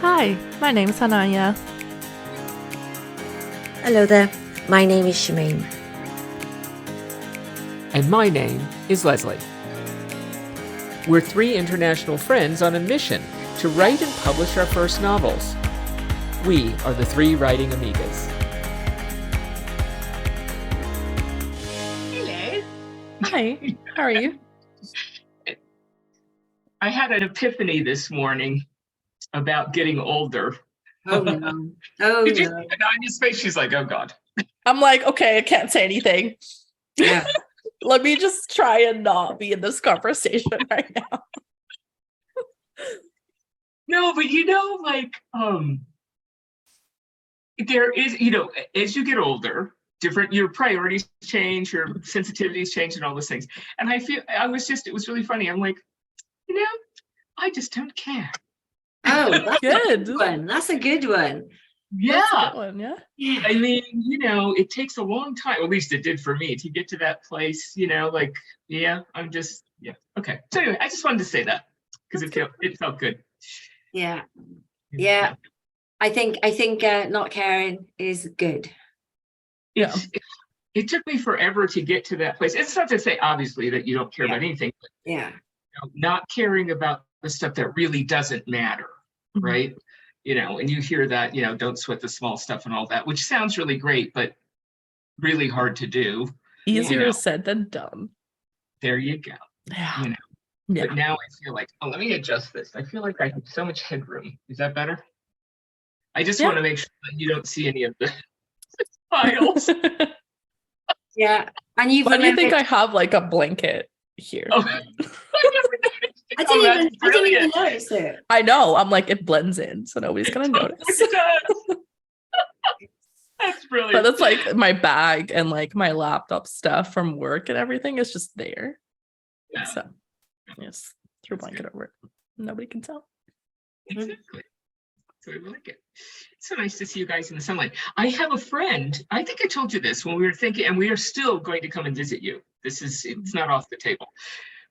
Hi, my name is Hananya. Hello there, my name is Shameem. And my name is Leslie. We're three international friends on a mission to write and publish our first novels. We are the three writing amigas. Hello. Hi, how are you? I had an epiphany this morning about getting older. Oh no. Oh Did you no. see Hananya's face? She's like, oh God. I'm like, okay, I can't say anything. Yeah. Let me just try and not be in this conversation right now. No, but there is, as you get older, your priorities change, your sensitivities change, and all those things. And it was really funny. I'm like, I just don't care. Oh, that's Good. a good one. That's a good one. Yeah. That's a good one, yeah. Yeah. I mean, it takes a long time, at least it did for me, to get to that place, okay. So anyway, I just wanted to say that because it felt good. Yeah. Yeah. I think not caring is good. Yeah. It took me forever to get to that place. It's not to say, obviously, that you don't care about anything, but Yeah. not caring about the stuff that really doesn't matter, right? And you hear that, don't sweat the small stuff and all that, which sounds really great, but really hard to do. Easier said than done. There you go. Yeah. But now I feel like, let me adjust this. I feel like I have so much headroom. Is that better? I just want to make sure that you don't see any of the files. Yeah. And Why do you think I have like a blanket here? Oh. I didn't even notice it. I know. I'm like, it blends in, so nobody's gonna notice. That's brilliant. But it's like my bag and like my laptop stuff from work and everything is just there. Yeah. So yes, threw a blanket over it. Nobody can tell. Exactly. So I like it. It's so nice to see you guys in the sunlight. I have a friend. I think I told you this when we were thinking, and we are still going to come and visit you. It's not off the table.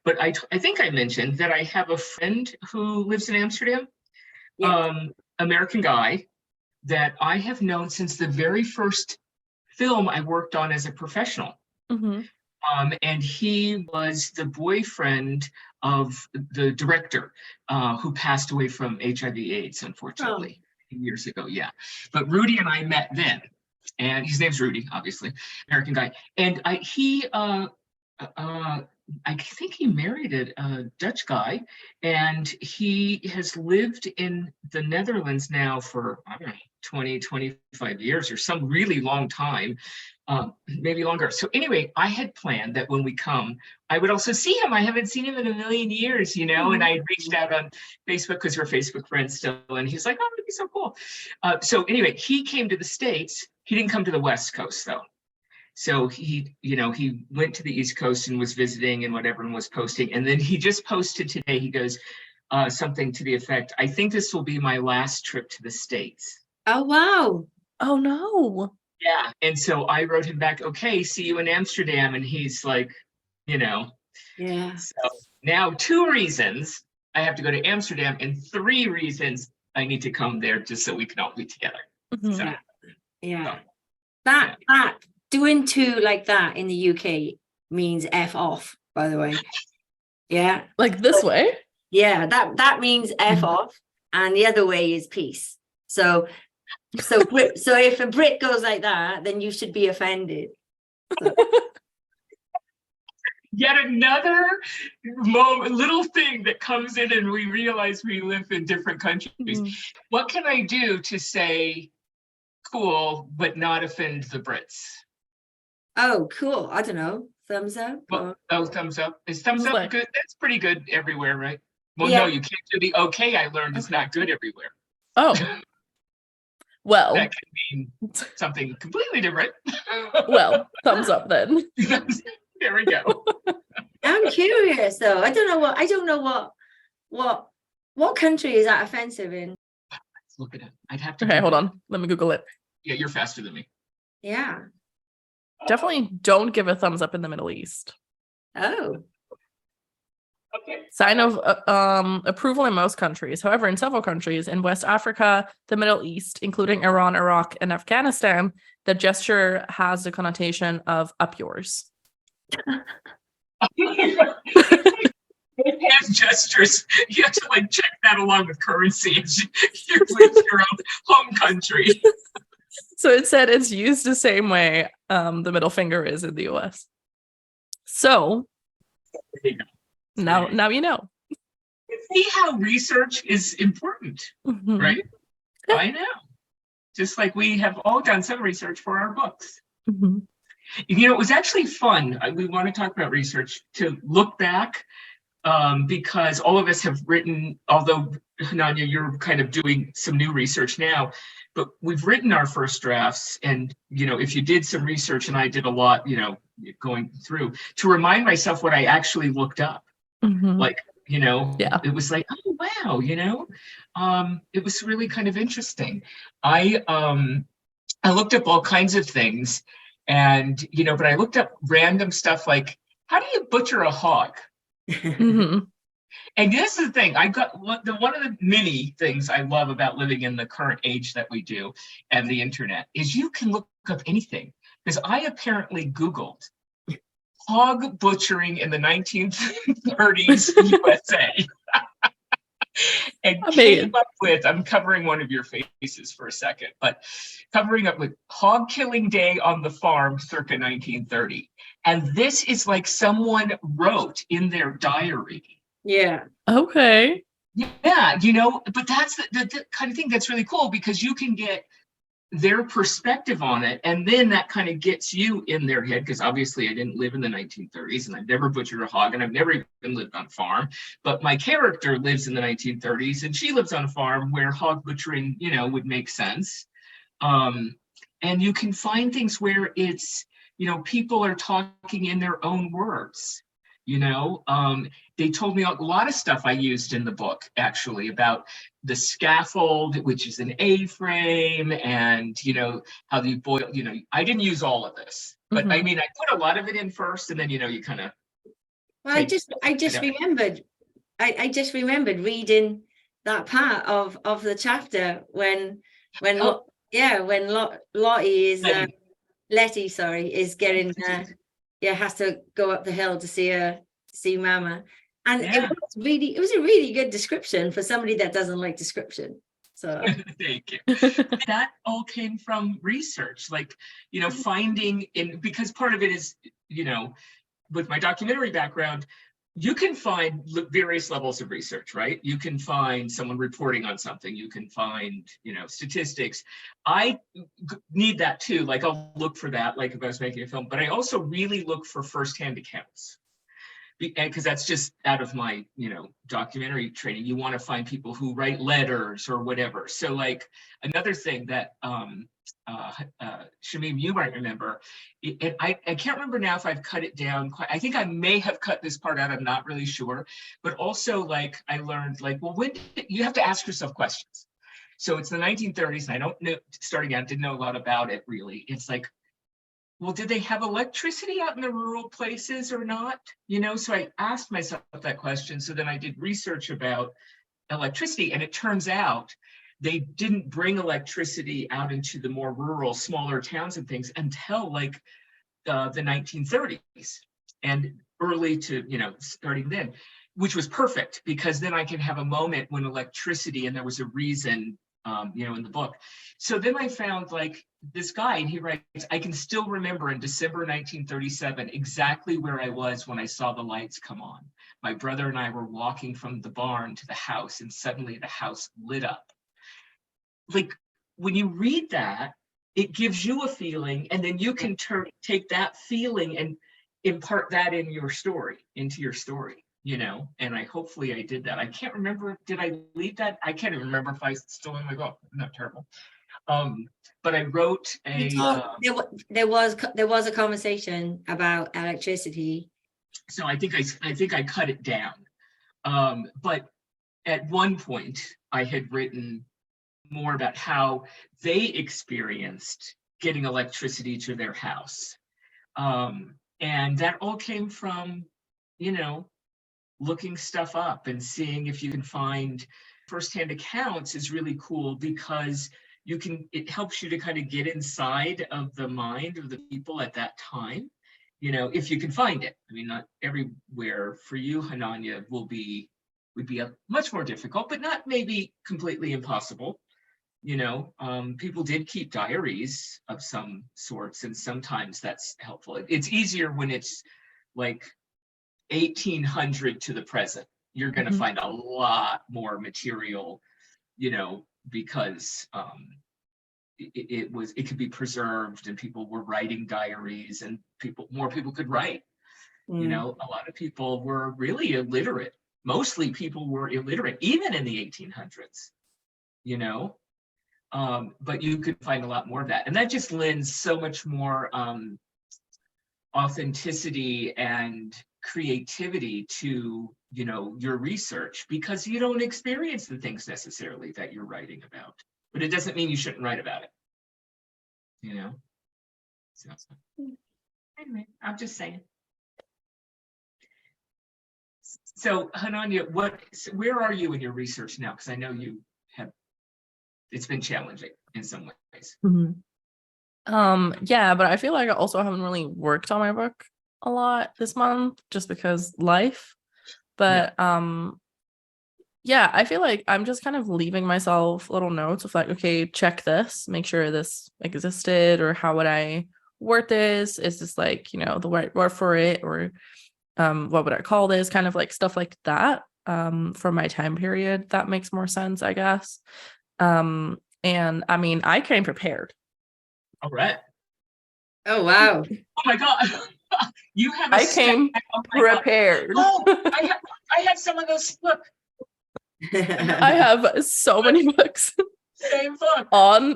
But I think I mentioned that I have a friend who lives in Amsterdam, American guy that I have known since the very first film I worked on as a professional. Mm-hmm. And he was the boyfriend of the director who passed away from HIV/AIDS, unfortunately, years ago. Yeah. But Rudy and I met then. And his name's Rudy, obviously, American guy. And I think he married a Dutch guy, and he has lived in the Netherlands now for, I don't know, 20, 25 years or some really long time, maybe longer. So anyway, I had planned that when we come, I would also see him. I haven't seen him in a million years, and I reached out on Facebook because we're Facebook friends still, and he's like, oh, it'd be so cool. So anyway, he came to the States. He didn't come to the West Coast, though. So he went to the East Coast and was visiting and whatever and was posting. And then he just posted today, he goes, something to the effect, I think this will be my last trip to the States. Oh, wow. Oh, no. Yeah. And so I wrote him back, okay, see you in Amsterdam. And he's like, Yeah. So now 2 reasons I have to go to Amsterdam and 3 reasons I need to come there just so we can all be together. Mm-hmm. So, Yeah. That doing 2 like that in the UK means F off, by the way. Yeah. Like this way? Yeah, that means F off, and the other way is peace. So if a Brit goes like that, then you should be offended. So. Yet another little thing that comes in and we realize we live in different countries. Mm-hmm. What can I do to say cool but not offend the Brits? Oh, cool. I don't know. Thumbs up? Thumbs up. Is thumbs up good? That's pretty good everywhere, right? Well, yeah. No, you can't do the okay, I learned is not good everywhere. Oh. Well. That can mean something completely different. Well, thumbs up then. There we go. I'm curious though. I don't know what country is that offensive in? Let's look at it. I'd have to. Okay, hold on. Let me Google it. Yeah, you're faster than me. Yeah. Definitely don't give a thumbs up in the Middle East. Oh. Okay. Sign of approval in most countries. However, in several countries in West Africa, the Middle East, including Iran, Iraq, and Afghanistan, the gesture has the connotation of up yours. Both hand gestures, you have to like check that along with currency as you leave your own home country. So it said it's used the same way the middle finger is in the US. So now you know. See how research is important, Mhm. right? I know. Just like we have all done some research for our books. Mhm. You know, it was actually fun. We want to talk about research to look back because all of us have written, although Hananya, you're kind of doing some new research now, but we've written our first drafts. And, you know, if you did some research and I did a lot, you know, going through to remind myself what I actually looked up. Mhm. Like, you know, Yeah. it was like, oh, wow, you know, it was really kind of interesting. I looked up all kinds of things and, you know, but I looked up random stuff like, how do you butcher a hog? Mhm. And this is the thing, I got one of the many things I love about living in the current age that we do and the internet is you can look up anything. Because I apparently Googled hog butchering in the 1930s USA. And came up with, I'm covering one of your faces for a second, but covering up with hog killing day on the farm circa 1930. And this is like someone wrote in their diary. Yeah. Okay. Yeah, you know, but that's the kind of thing that's really cool because you can get their perspective on it. And then that kind of gets you in their head because obviously I didn't live in the 1930s and I've never butchered a hog and I've never even lived on a farm. But my character lives in the 1930s and she lives on a farm where hog butchering, you know, would make sense. And you can find things where it's, you know, people are talking in their own words. You know, they told me a lot of stuff I used in the book, actually, about the scaffold, which is an A-frame, and, you know, how you boil, you know, I didn't use all of this, but I mean, I put a lot of it in first, and then, you know, you kind of. Well, I just remembered, I just remembered reading that part of the chapter when Lottie is, Letty, sorry, is getting has to go up the hill to see Mama, and it was a really good description for somebody that doesn't like description. So thank you. That all came from research, like, you know, finding in, because part of it is, you know, with my documentary background, you can find various levels of research, right? You can find someone reporting on something. You can find, you know, statistics. I need that too. Like I'll look for that, like if I was making a film, but I also really look for firsthand accounts because that's just out of my, you know, documentary training. You want to find people who write letters or whatever. So like another thing that Shameem, you might remember, I can't remember now if I've cut it down quite. I think I may have cut this part out. I'm not really sure. But also, like, I learned, like, well, when you have to ask yourself questions. So it's the 1930s, and I don't know, starting out, didn't know a lot about it, really. It's like, well, did they have electricity out in the rural places or not? You know, so I asked myself that question. So then I did research about electricity, and it turns out they didn't bring electricity out into the more rural, smaller towns and things until like the 1930s and early to, you know, starting then, which was perfect because then I can have a moment when electricity, and there was a reason, you know, in the book. So then I found like this guy, and he writes, I can still remember in December 1937 exactly where I was when I saw the lights come on. My brother and I were walking from the barn to the house, and suddenly the house lit up. Like when you read that, it gives you a feeling, and then you can take that feeling and impart that into your story, you know. And hopefully I did that. I can't remember, did I leave that? I can't even remember if I still in my book. I'm not terrible. But I wrote there was a conversation about electricity. So I think I cut it down. But at one point I had written more about how they experienced getting electricity to their house. And that all came from, you know, looking stuff up and seeing if you can find firsthand accounts is really cool, because it helps you to kind of get inside of the mind of the people at that time, if you can find it. I mean, not everywhere for you, Hananya, would be much more difficult, but not maybe completely impossible. People did keep diaries of some sorts, and sometimes that's helpful. It's easier when it's like 1800 to the present. You're going to find a lot more material, because it could be preserved, and people were writing diaries, and more people could write. A lot of people were really illiterate. Mostly people were illiterate, even in the 1800s. But you could find a lot more of that, and that just lends so much more authenticity and creativity to your research, because you don't experience the things necessarily that you're writing about. But it doesn't mean you shouldn't write about it. So anyway, I'm just saying. So Hananya, where are you in your research now? Because I know it's been challenging in some ways. Yeah, but I feel like I also haven't really worked on my book a lot this month, just because life. But yeah, I feel like I'm just kind of leaving myself little notes of like, okay, check this, make sure this existed, or how would I word this? Is this like, the right word for it, or what would I call this? Kind of like stuff like that. For my time period, that makes more sense, I guess. And I mean, I came prepared. All right. Oh wow. Oh my God. You have I came prepared. Oh, I have some of those. Look. I have so many books. Same book.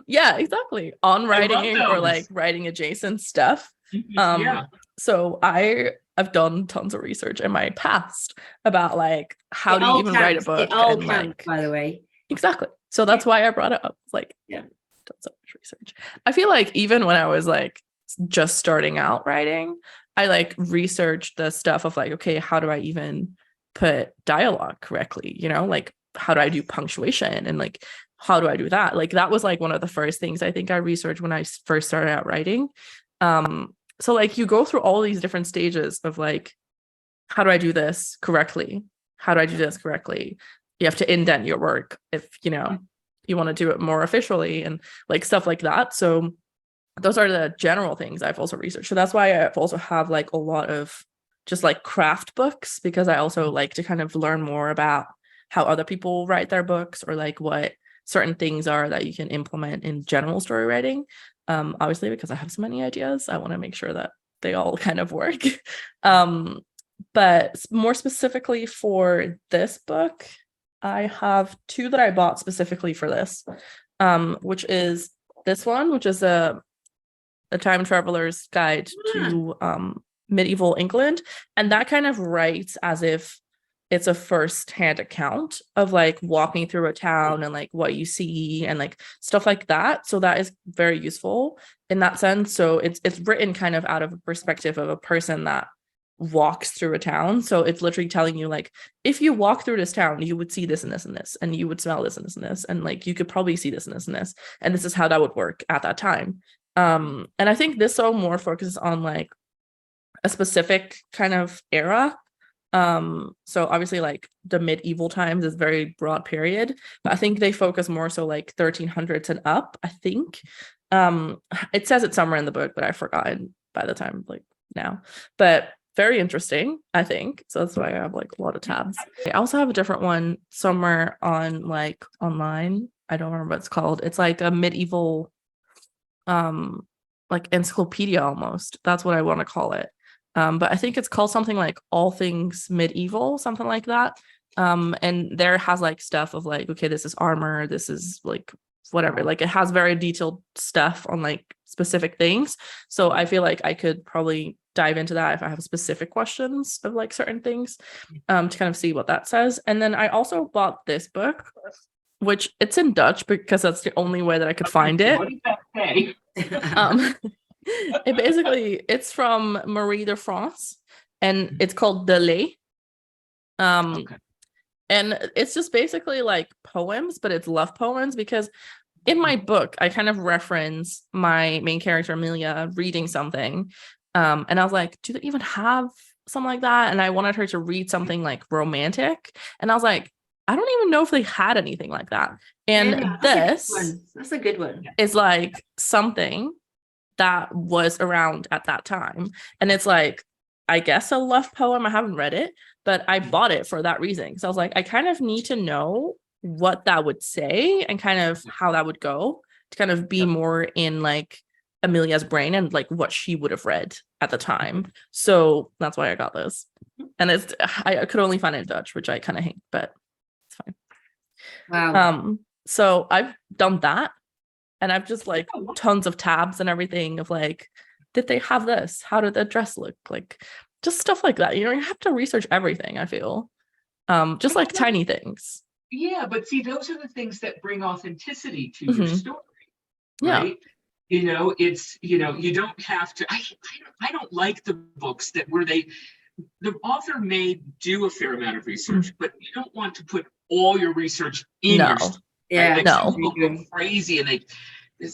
Exactly. On writing or like writing adjacent stuff. Yeah. So I've done tons of research in my past about like how do you even write a book. It all and counts, like, by the way. Exactly. So that's why I brought it up. Like, yeah, done so much research. I feel like even when I was like just starting out writing, I like researched the stuff of like, okay, how do I even put dialogue correctly? Like how do I do punctuation, and like how do I do that? Like that was like one of the first things I think I researched when I first started out writing. So like you go through all these different stages of like, how do I do this correctly? How do I do this correctly? You have to indent your work if you want to do it more officially, and like stuff like that. So those are the general things I've also researched. So that's why I've also have like a lot of just like craft books, because I also like to kind of learn more about how other people write their books, or like what certain things are that you can implement in general story writing. Obviously, because I have so many ideas, I want to make sure that they all kind of work. But more specifically for this book, I have two that I bought specifically for this, which is this one, which is a time traveler's guide to medieval England. And that kind of writes as if it's a first-hand account of like walking through a town and like what you see and like stuff like that. So that is very useful in that sense. So it's written kind of out of a perspective of a person that walks through a town. So it's literally telling you like, if you walk through this town, you would see this and this and this, and you would smell this and this and this, and like you could probably see this and this and this, and this is how that would work at that time. And I think this so more focuses on like a specific kind of era. So obviously like the medieval times is very broad period, but I think they focus more so like 1300s and up, I think. It says it somewhere in the book, but I've forgotten by the time like now. But very interesting, I think. So that's why I have like a lot of tabs. I also have a different one somewhere on like online. I don't remember what it's called. It's like a medieval like encyclopedia almost. That's what I want to call it. But I think it's called something like All Things Medieval, something like that. And there has like stuff of like, okay, this is armor, this is like whatever. Like it has very detailed stuff on like specific things. So I feel like I could probably dive into that if I have specific questions of like certain things, to kind of see what that says. And then I also bought this book, which it's in Dutch because that's the only way that I could find it. What does that say? It's from Marie de France, and it's called De Lay. Okay. And it's just basically like poems, but it's love poems, because in my book, I kind of reference my main character, Amelia, reading something. And I was like, do they even have something like that? And I wanted her to read something like romantic. And I was like, I don't even know if they had anything like that. And Yeah, this that's a good one. is like something that was around at that time. And it's like, I guess a love poem. I haven't read it, but I bought it for that reason. So I was like, I kind of need to know what that would say and kind of how that would go to kind of be more in like Amelia's brain and like what she would have read at the time. So that's why I got this. And it's I could only find it in Dutch, which I kind of hate, but it's fine. Wow. So I've done that, and I've just like tons of tabs and everything of like, did they have this? How did the dress look? Like just stuff like that. You know, you have to research everything, I feel. Just like tiny things. Yeah, but see, those are the things that bring authenticity to your story, Yeah. right? You know, it's, you know, you don't have to, I don't like the books that where the author may do a fair amount of research, but you don't want to put all your research in your story. Yeah. Right? Like No. some people go crazy and they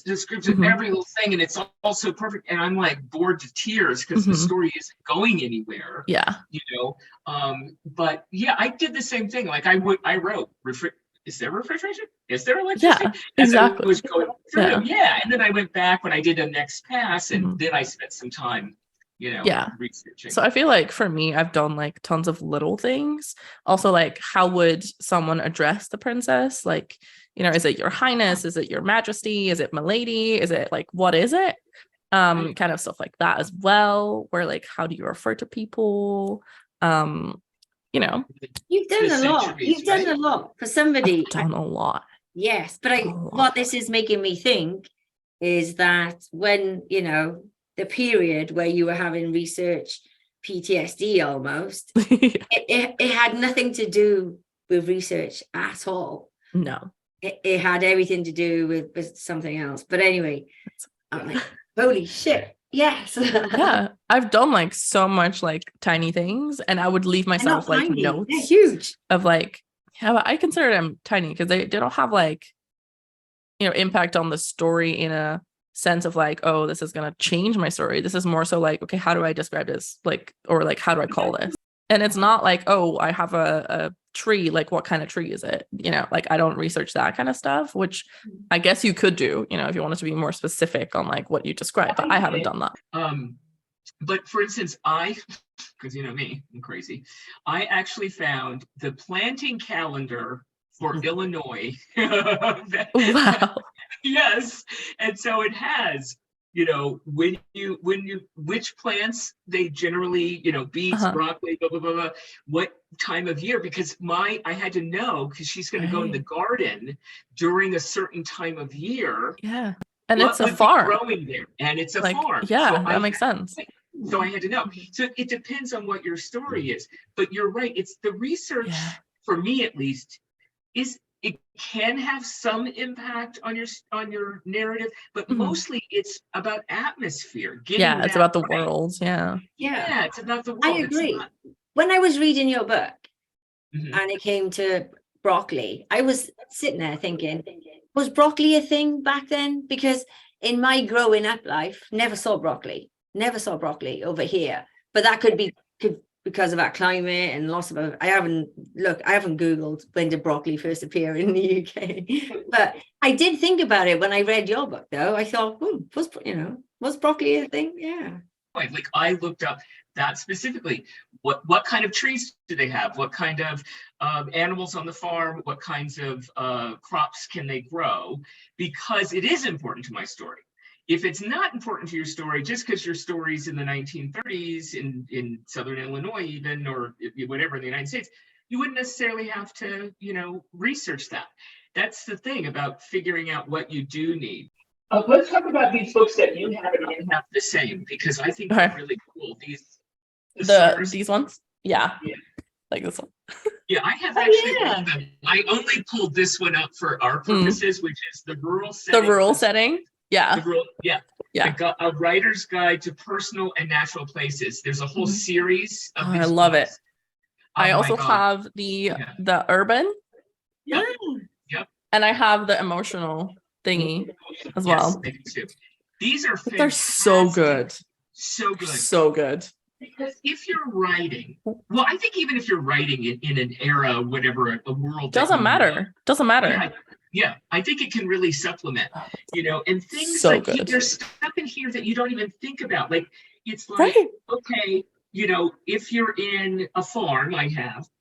description of every little thing, and it's all so perfect, and I'm like bored to tears because the story isn't going anywhere. Yeah. You know, but yeah, I did the same thing. Like I wrote, is there refrigeration? Is there electricity? Yeah, As I exactly. was going through them. Yeah, and then I went back when I did a next pass, and then I spent some time, you know, researching. So I feel like for me, I've done like tons of little things. Also, like, how would someone address the princess? Like, you know, is it your highness? Is it your majesty? Is it milady? Is it like, what is it? Kind of stuff like that as well. Where like, how do you refer to people? You know, you've done a lot. You've done a lot for somebody. I've done a lot. Yes, but what this is making me think is that when, you know, the period where you were having research PTSD almost, it had nothing to do with research at all. No. It had everything to do with something else. But anyway, I'm like, holy shit. Yes. Yeah. I've done like so much like tiny things, and I would leave myself like tiny. notes. They're huge. Of like, yeah, but I consider them tiny because they don't have like, you know, impact on the story in a sense of like, oh, this is gonna change my story. This is more so like, okay, how do I describe this? Like, or like, how do I call this? And it's not like, oh, I have a tree, like what kind of tree is it? You know, like I don't research that kind of stuff, which I guess you could do, you know, if you wanted to be more specific on like what you describe, but I haven't done that. But for instance, because you know me, I'm crazy, I actually found the planting calendar for Illinois. Wow. Yes. And so it has, you know, which plants they generally, you know, beets, broccoli, blah, blah, blah, blah, what time of year, because I had to know, because she's going to go in the garden during a certain time of year. Yeah. And it's a farm. Growing there. And it's a farm. Yeah, so that makes sense. So I had to know. So it depends on what your story is. But you're right. It's the research, for me at least, it can have some impact on your narrative, but mostly it's about atmosphere. It's about the world. Yeah, it's about the world. I agree. When I was reading your book and it came to broccoli, I was sitting there thinking, was broccoli a thing back then? Because in my growing up life, never saw broccoli over here. But that could be because of our climate and lots of I haven't Googled when did broccoli first appear in the UK. But I did think about it when I read your book, though. I thought, was broccoli a thing? Yeah. Like I looked up that specifically. What kind of trees do they have? What kind of animals on the farm? What kinds of crops can they grow? Because it is important to my story. If it's not important to your story, just because your story's in the 1930s in Southern Illinois even, or whatever in the United States, you wouldn't necessarily have to, you know, research that. That's the thing about figuring out what you do need. Let's talk about these books that you have and I have the same, because I think they're really cool. These ones? Yeah. Like this one. Yeah, I have actually pulled them. I only pulled this one up for our purposes, which is the rural setting. The rural setting? Yeah. A writer's guide to personal and natural places. There's a whole series of these I love books. it. I Oh my also God. have Yeah. the urban, Yep. Ah, Yep. and I have the emotional thingy as Yes, well. I do too. These are But they're so fantastic. good. So good. So good. Because if you're writing, well, I think even if you're writing in an era, whatever, a world that Doesn't you matter. Doesn't matter. yeah, I think it can really supplement, and things So like good. there's stuff in here that you don't even think about. Like, it's like, Right. okay, if you're in a farm,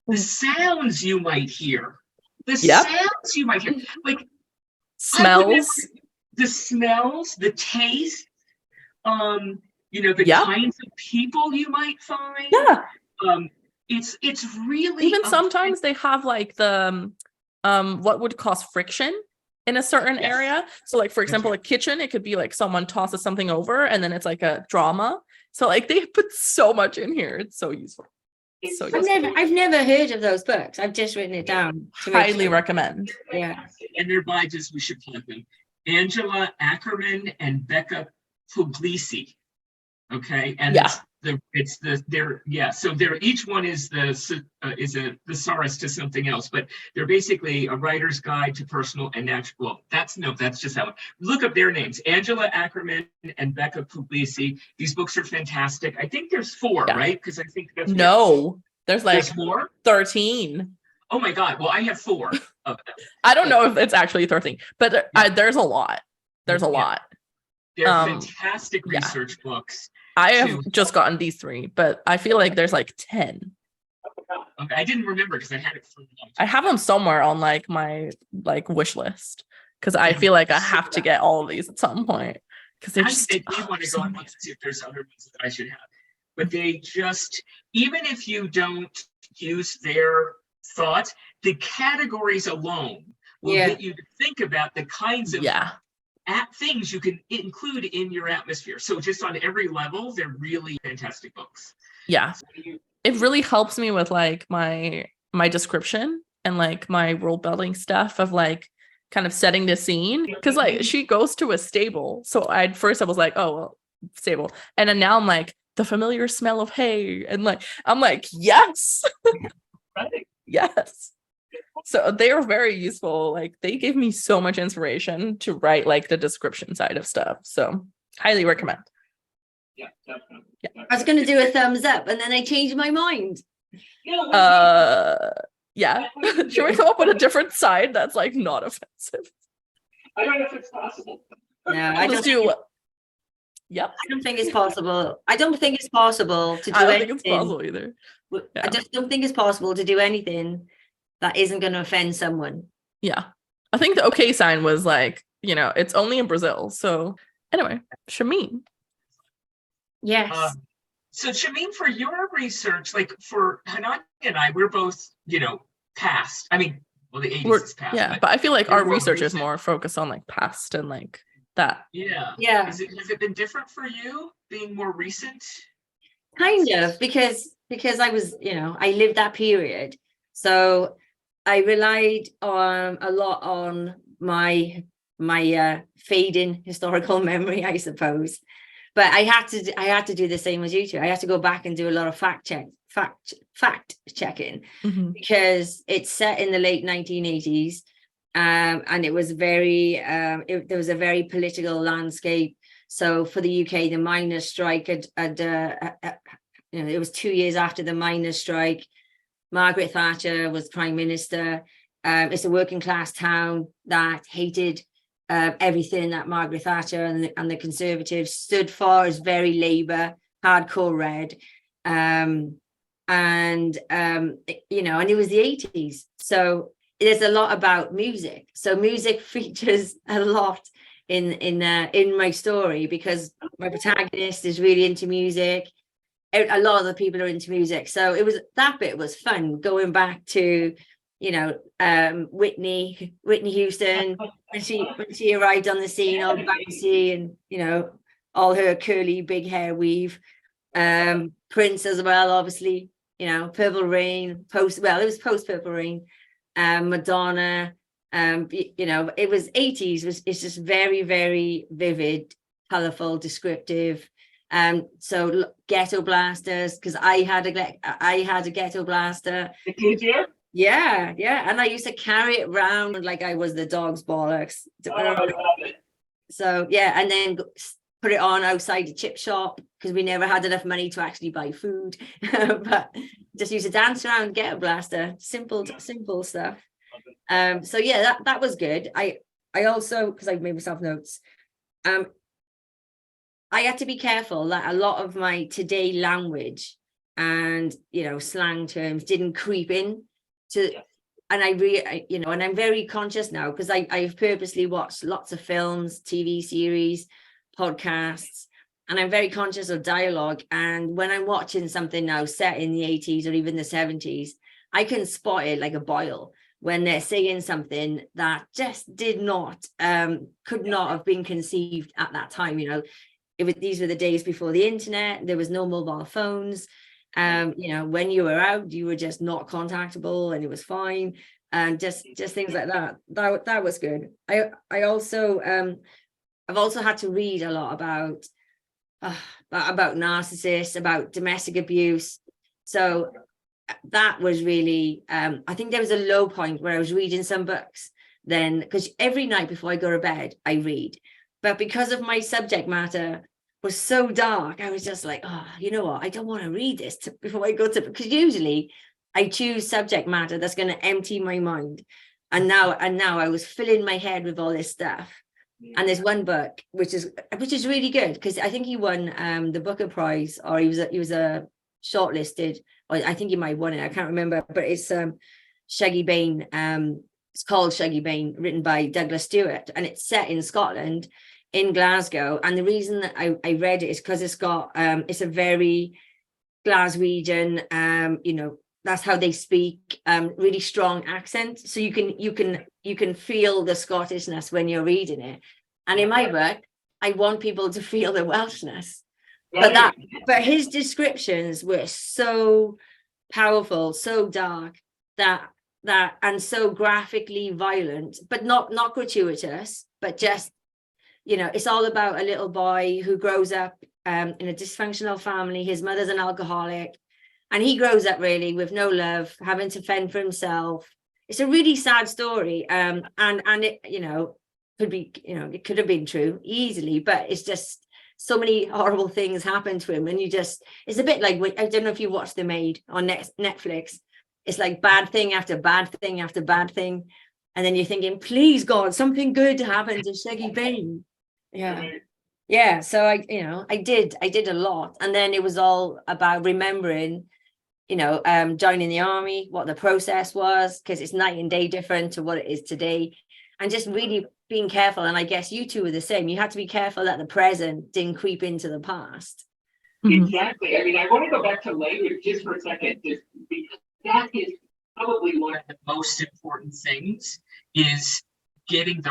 the sounds you might hear, like, I would never, Smells. the smells, the taste, the Yep. kinds of people you might find. Yeah. It's really Even sometimes they have like the what would cause friction in a certain Yes. area. So like, for example, a kitchen, it could be like someone tosses something over and then it's like a drama. So like they put so much in here. It's so useful. It's so useful. I've never heard of those books. I've just written it down. To make Highly sure. recommend. Yeah. And they're by, just, we should plug them, Angela Ackerman and Becca Puglisi. Okay, and Yeah. so they're, each one is a thesaurus to something else, but they're basically a writer's guide to personal and natural. That's just how. Look up their names: Angela Ackerman and Becca Puglisi. These books are fantastic. I think there's 4, Yeah. right? Because I think that's No, there's like there's more. 13. Oh my God! Well, I have 4 of them. I don't know if it's actually 13, but there's a lot. There's a Yeah. lot. They're fantastic yeah. research books. I have just gotten these 3, but I feel like there's like 10. Okay, I didn't remember because I had it for a long time. I have them somewhere on like my wish list because I feel like I have to get all of these at some point because they're just They want to go and look and see if there's other ones that I should have. But they just, even if you don't use their thoughts, the categories alone will get you to think about the kinds of things you can include in your atmosphere. So just on every level, they're really fantastic books. Yeah. It really helps me with like my description and like my world building stuff of like kind of setting the scene. Cause like she goes to a stable. So I was like, oh, well, stable. And then now I'm like, the familiar smell of hay. And like, I'm like, yes. Right. Yes. So they are very useful. Like they gave me so much inspiration to write like the description side of stuff. So highly recommend. Yeah, definitely. Yeah. I was going to do a thumbs up and then I changed my mind. Yeah. Should we come up with a different side that's like not offensive? I don't know if it's possible. No, I don't. Yep. I don't think it's possible. I don't think it's possible to do I don't anything. think it's possible either. I just don't think it's possible to do anything that isn't going to offend someone. Yeah. I think the okay sign was like, it's only in Brazil. So anyway, Shameem. Yes. So Shameem, for your research, like for Hananya and I, we're both, past. I mean, well, the 80s is past. Yeah, but I feel like our research is recent. more focused on like past and like that. Yeah. Yeah. Has it been different for you being more recent? Kind of, because I was, I lived that period. So I relied on a lot on my fading historical memory, I suppose. But I had to do the same as you two. I had to go back and do a lot of fact checking because it's set in the late 1980s, and it was there was a very political landscape. So for the UK, the miners' strike had it was 2 years after the miners' strike. Margaret Thatcher was Prime Minister. It's a working class town that hated everything that Margaret Thatcher and the Conservatives stood for. Is very Labour, hardcore red, and it was the 80s. So there's a lot about music. So music features a lot in my story because my protagonist is really into music. A lot of the people are into music, so that bit was fun going back to Whitney Houston when she arrived on the scene, all bouncy and all her curly big hair weave. Prince as well, obviously, Purple Rain, it was post Purple Rain. Madonna, it was 80s. It's just very, very vivid, colorful, descriptive. So ghetto blasters, because I had a ghetto blaster. Did you? Yeah, and I used to carry it around like I was the dog's bollocks. Oh, I love it. So yeah, and then put it on outside the chip shop because we never had enough money to actually buy food. But just used to dance around, get a blaster, simple stuff. So yeah, that was good. I also, because I made myself notes, I had to be careful that a lot of my today language and slang terms didn't creep in to. And and I'm very conscious now because I've purposely watched lots of films, TV series, podcasts, and I'm very conscious of dialogue. And when I'm watching something now set in the 80s or even the 70s, I can spot it like a boil when they're saying something that just could not have been conceived at that time. These were the days before the internet. There was no mobile phones. When you were out, you were just not contactable, and it was fine. And just things like that. That was good. I also I've also had to read a lot about narcissists, about domestic abuse. So that was really I think there was a low point where I was reading some books then, because every night before I go to bed I read, but because of my subject matter was so dark, I was just like, oh, you know what, I don't want to read this before I go to, because usually I choose subject matter that's going to empty my mind, and now I was filling my head with all this stuff. And there's one book which is really good, because I think he won the Booker Prize, or he was a shortlisted, or I think he might have won it, I can't remember, but it's Shaggy Bane. It's called Shaggy Bane, written by Douglas Stewart, and it's set in Scotland, in Glasgow. And the reason that I read it is because it's got it's a very Glaswegian, that's how they speak, really strong accent, so you can feel the Scottishness when you're reading it. And in my book, I want people to feel the Welshness, but his descriptions were so powerful, so dark, that and so graphically violent, but not gratuitous, but just it's all about a little boy who grows up in a dysfunctional family. His mother's an alcoholic, and he grows up really with no love, having to fend for himself. It's a really sad story, and it could be it could have been true easily, but it's just so many horrible things happen to him, and it's a bit like, I don't know if you watched The Maid on Netflix. It's like bad thing after bad thing after bad thing, and then you're thinking, please God, something good happened to Shaggy Bane. Yeah. So I did a lot, and then it was all about remembering, joining the army, what the process was, because it's night and day different to what it is today, and just really being careful. And I guess you two were the same. You had to be careful that the present didn't creep into the past. Exactly. I mean, I want to go back to language just for a second, just because that is probably one of the most important things, is getting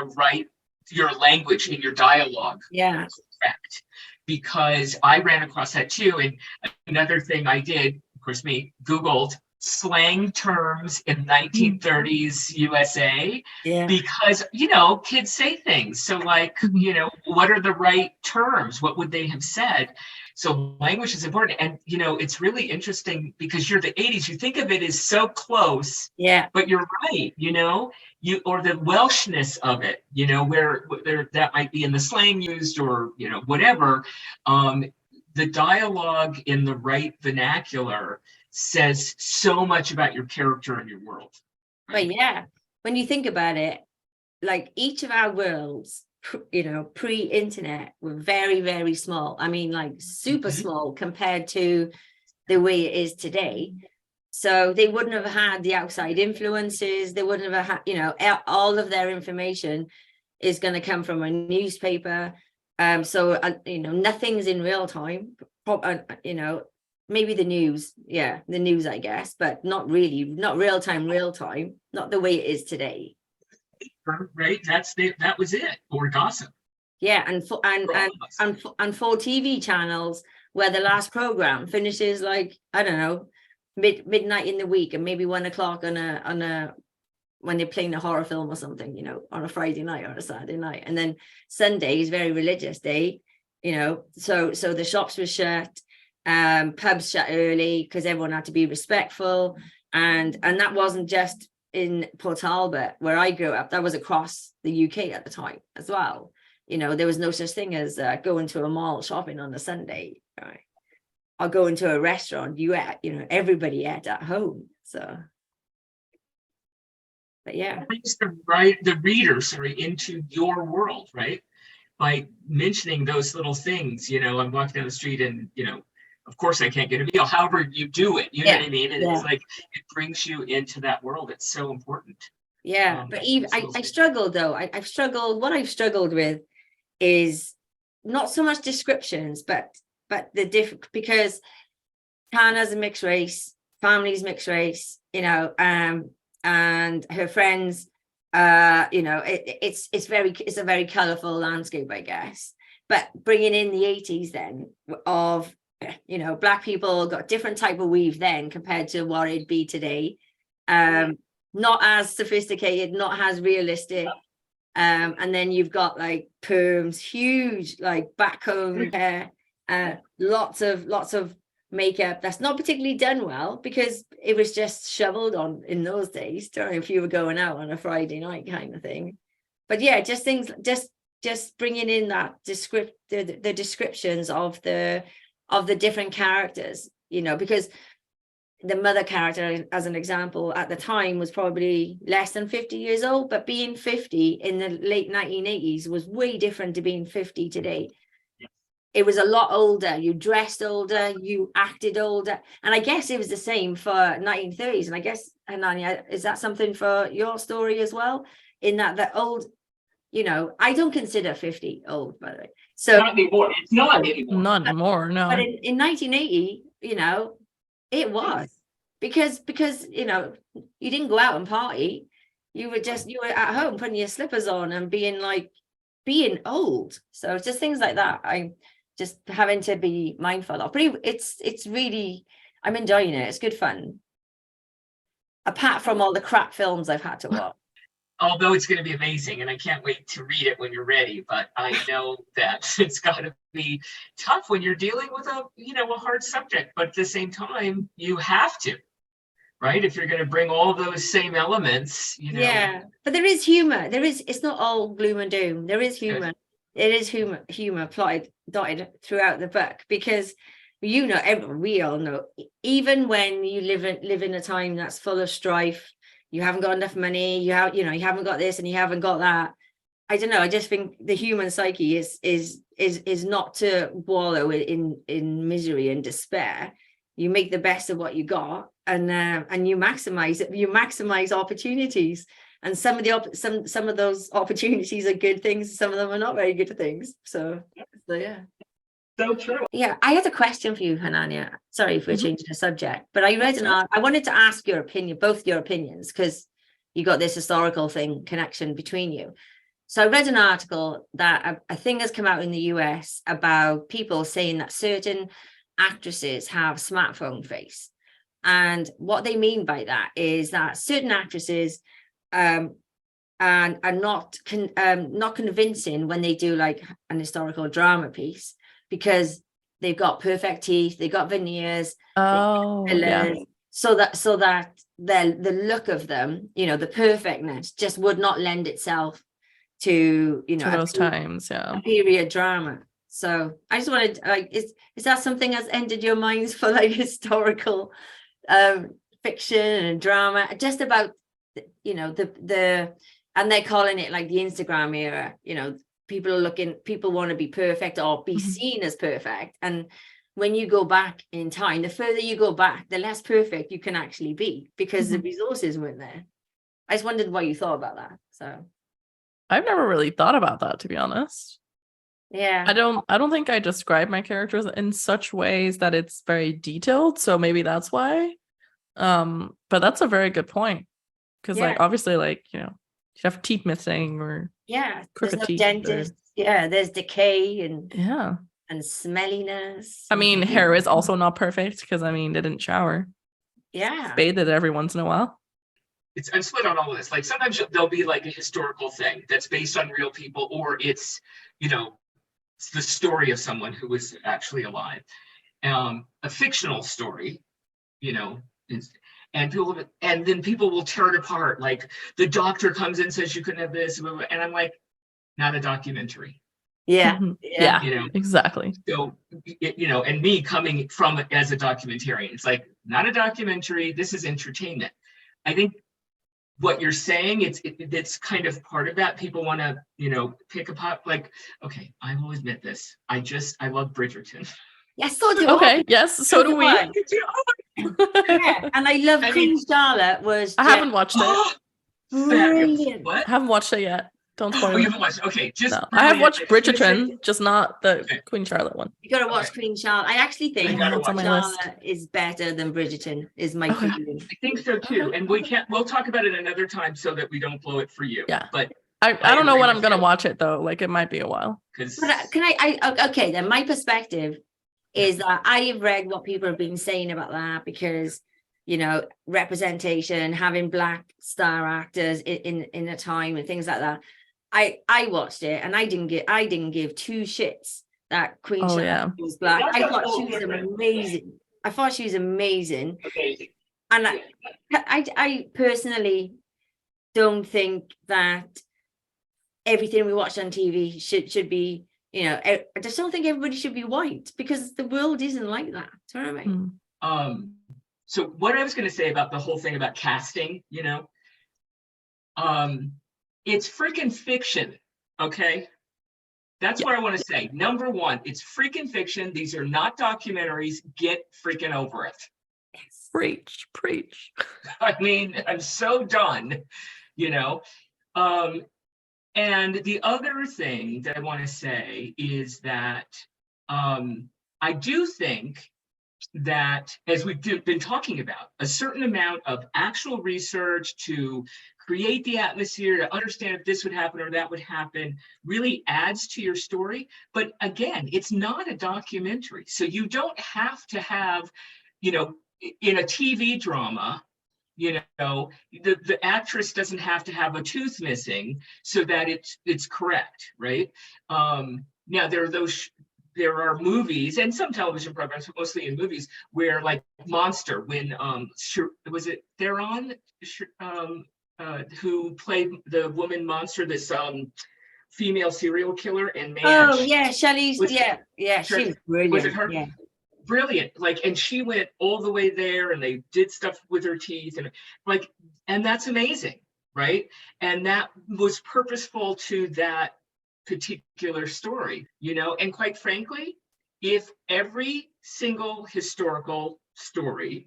your language in your dialogue correct. Because I ran across that too. And another thing I did, of course, Googled slang terms in 1930s USA, because kids say things. So like, what are the right terms? What would they have said? So language is important. And it's really interesting because you're the 80s, you think of it as so close, but you're right, or the Welshness of it, where that might be in the slang used, or whatever. The dialogue in the right vernacular says so much about your character and your world. Right? But when you think about it, like each of our worlds, pre-internet, were very, very small. I mean, like super small compared to the way it is today. So they wouldn't have had the outside influences. They wouldn't have had, all of their information is going to come from a newspaper. So nothing's in real time. Maybe the news, I guess, but not really, not real time, not the way it is today. Right, that was it, or gossip. And for TV channels where the last program finishes like, I don't know, midnight in the week, and maybe 1 o'clock on a when they're playing a horror film or something, on a Friday night or a Saturday night, and then Sunday is very religious day. so the shops were shut, pubs shut early because everyone had to be respectful, and that wasn't just in Port Talbot where I grew up. That was across the UK at the time as well. There was no such thing as going to a mall shopping on a Sunday, right? Or going to a restaurant. Everybody ate at home. So, but yeah, brings the reader, into your world, right? By mentioning those little things. I'm walking down the street and of course I can't get a meal. However you do it, you know what I mean? And it's like it brings you into that world. It's so important. Yeah, but even I struggled though. I've struggled. What I've struggled with is not so much descriptions, but the different, because Tana's a mixed race, family's mixed race, and her friends, it's a very colorful landscape, I guess. But bringing in the 80s then of Black people got different type of weave then compared to what it'd be today. Not as sophisticated, not as realistic. And then you've got like perms, huge like backcomb hair, lots of makeup that's not particularly done well because it was just shoveled on in those days. Don't know if you were going out on a Friday night kind of thing. But yeah, just things, just bringing in that the descriptions of the different characters, because the mother character, as an example, at the time was probably less than 50 years old, but being 50 in the late 1980s was way different to being 50 today. It was a lot older. You dressed older, you acted older. And I guess it was the same for 1930s. And I guess, Hananya, is that something for your story as well? In that the old, I don't consider 50 old, by the way. So not anymore. It's not anymore. Not anymore, no. But in 1980, it was because you didn't go out and party. You were at home putting your slippers on and being old. So it's just things like that. I'm just having to be mindful of. But it's really, I'm enjoying it. It's good fun. Apart from all the crap films I've had to watch. Although it's going to be amazing, and I can't wait to read it when you're ready. But I know that it's got to be tough when you're dealing with a hard subject. But at the same time, you have to, right? If you're going to bring all those same elements, Yeah, but there is humor. It's not all gloom and doom. There is humor. It is humor dotted throughout the book, because we all know, even when you live in a time that's full of strife, you haven't got enough money, you haven't got this and you haven't got that. I don't know. I just think the human psyche is not to wallow in misery and despair. You make the best of what you got, and you maximize it. You maximize opportunities, and some of those opportunities are good things. Some of them are not very good things. So yeah. So true. Yeah, I had a question for you, Hananya. Sorry if we're changing the subject, but I read I wanted to ask your opinion, both your opinions, because you got this historical connection between you. So I read an article that I think has come out in the US about people saying that certain actresses have smartphone face. And what they mean by that is that certain actresses are not convincing when they do like an historical drama piece, because they've got perfect teeth, they've got veneers, yeah. so that the look of them, the perfectness just would not lend itself to those times, a period drama. So I just wanted, is that something that's entered your minds for like historical fiction and drama, just about the and they're calling it like the Instagram era. People want to be perfect or be seen as perfect, and when you go back in time, the further you go back, the less perfect you can actually be, because the resources weren't there. I just wondered what you thought about that. So I've never really thought about that, to be honest. Yeah, I don't think I describe my characters in such ways that it's very detailed, so maybe that's why. But that's a very good point, because like obviously, like you have teeth missing, or there's no dentist. There's decay and smelliness. I mean, hair is also not perfect, because I mean they didn't shower. Bathe it every once in a while. I'm split on all of this. Like sometimes there'll be like a historical thing that's based on real people, or it's it's the story of someone who was actually alive. A fictional story, and then people will tear it apart. Like the doctor comes in and says you couldn't have this, and I'm like, not a documentary. Yeah. Yeah, exactly. So, and me coming from it as a documentarian, it's like, not a documentary. This is entertainment. I think what you're saying, it's kind of part of that. People want to, pick apart, like, okay, I will admit this. I love Bridgerton. Yes, so do Okay, I. yes, so do we. Yeah, and I love Queen Charlotte was. I haven't watched it. Brilliant. What? I haven't watched it yet. Don't spoil Oh, you it. haven't watched? Okay, just. No. I have watched Bridgerton, just not the Okay. Queen Charlotte one. You gotta watch Queen Charlotte. I actually think You gotta It's on Queen my list. Charlotte is better than Bridgerton. Is my Okay. feeling. I think so too, and we'll talk about it another time so that we don't blow it for you. Yeah. But I don't know agree when with I'm gonna you. watch it though. Like it might be a while. because But can I okay then? My perspective is that I have read what people have been saying about that because representation, having Black star actors in a time and things like that. I watched it and I didn't give two shits that Queen Oh, Charlotte yeah. was Black. That's I a thought whole she was different- amazing. I thought she was amazing. amazing. And I personally don't think that everything we watch on TV should be, I just don't think everybody should be white because the world isn't like that. Do you know what I mean? Mm. So what I was going to say about the whole thing about casting, it's freaking fiction. Okay. That's what I want to say. Number one, it's freaking fiction. These are not documentaries. Get freaking over it. Yes. Preach. I mean, I'm so done, And the other thing that I want to say is that I do think that, as we've been talking about, a certain amount of actual research to create the atmosphere, to understand if this would happen or that would happen, really adds to your story. But again, it's not a documentary. So you don't have to have, in a TV drama, the actress doesn't have to have a tooth missing so that it's correct, right? Now there are movies and some television programs, but mostly in movies, where like Monster, when was it Theron who played the woman monster, this female serial killer, and man, Oh yeah, Shelley's was- yeah, she was brilliant. was it her? Yeah. Brilliant, and she went all the way there, and they did stuff with her teeth, and that's amazing, right? And that was purposeful to that particular story, and quite frankly, if every single historical story,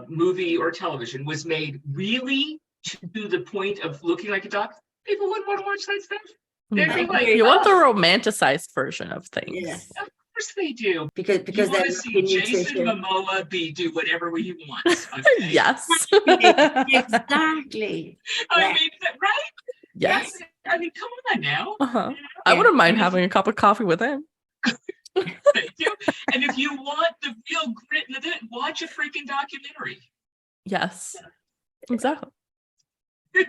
movie or television was made really to the point of looking like a doc, people wouldn't want to watch that stuff. They'd be like, You want the romanticized version of things. Yes. of course they do. Because You want they're to see looking Jason nutrition. Momoa do whatever he wants. Okay? Yes. Exactly. I Yeah. mean, right? Yes. I mean, come on now. Uh-huh. I wouldn't mind And if- having a cup of coffee with him. Thank you. And if you want the real grit and the watch a freaking documentary. Yes. Exactly.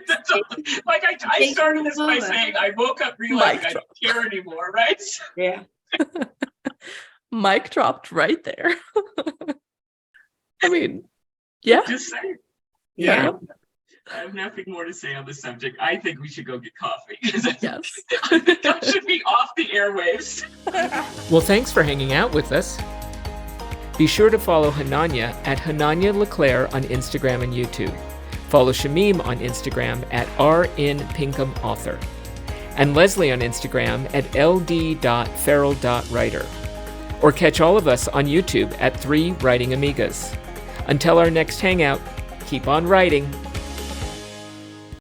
That's all. Like I started this by Jason Mamoa. saying I woke up realizing Mic I don't care anymore, right? Yeah. Mic dropped right there. I mean, yeah. Just saying. Yeah. I have nothing more to say on the subject. I think we should go get coffee. Yes. I think that should be off the airwaves. Well, thanks for hanging out with us. Be sure to follow Hananya at Hananya Leclerc on Instagram and YouTube. Follow Shameem on Instagram at rnpinkhamauthor. And Leslie on Instagram at ld.feral.writer. Or catch all of us on YouTube at 3 Writing Amigas. Until our next hangout, keep on writing.